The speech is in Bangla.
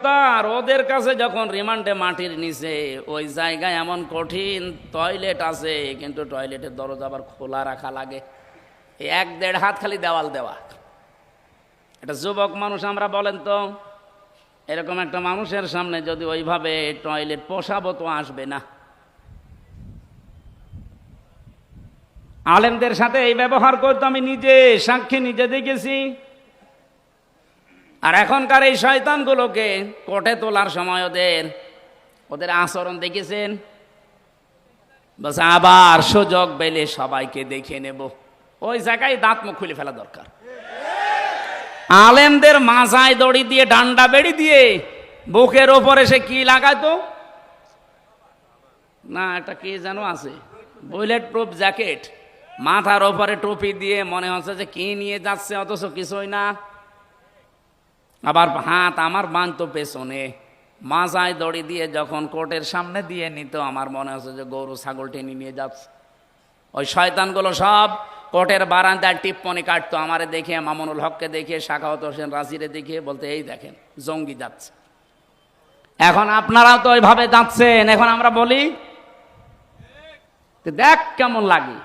খবরদার, ওদের কাছে যখন রিমান্ডে মাটির নিচে ওই জায়গায় এমন কঠিন টয়লেট আছে, কিন্তু টয়লেটের দরজা আবার খোলা রাখা লাগে, 1-1.5 হাত খালি দেওয়াল দেওয়া। এটা যুবক মানুষ আমরা, বলেন তো এরকম একটা মানুষের সামনে যদি ওইভাবে টয়লেট পোষাবো তো আসবে না। আলেমদের সাথে এই ব্যবহার করতো আমি নিজে সাক্ষী, নিজে দেখেছি। আর এখনকার এই শয়তানগুলোকে কোর্টে তোলার সময় ওদের আচরণ দেখেছেন, বাস আবার সুযোগ পেলে সবাইকে দেখে নেব, ওই জায়গায় দাঁত মুখ খুলে ফেলা দরকার। আলেমদের মাথায় দড়ি দিয়ে, ডান্ডা বেড়ি দিয়ে বুকের ওপরে সে কি লাগাতো না, একটা কি যেন আছে, বুলেট প্রুফ জ্যাকেট, মাথার ওপরে টুপি দিয়ে মনে হচ্ছে যে কি নিয়ে যাচ্ছে, অথচ কিছুই না। আবার হাত আমার বাঁধতো পেছনে, মাথায় দড়ি দিয়ে যখন কোর্টের সামনে দিয়ে নিত, আমার মনে হচ্ছে যে গরু ছাগল টেনে নিয়ে যাচ্ছে। ওই শয়তানগুলো সব কোর্টের বারান্দায় টিপ্পনি কাটতো, আমারে দেখে, মামুনুল হককে দেখে, সাখাওয়াত হোসেন রাজিরে দেখে, বলতে এই দেখেন জঙ্গি যাচ্ছে। এখন আপনারাও তো ওইভাবে যাচ্ছেন, এখন আমরা বলি দেখ কেমন লাগে।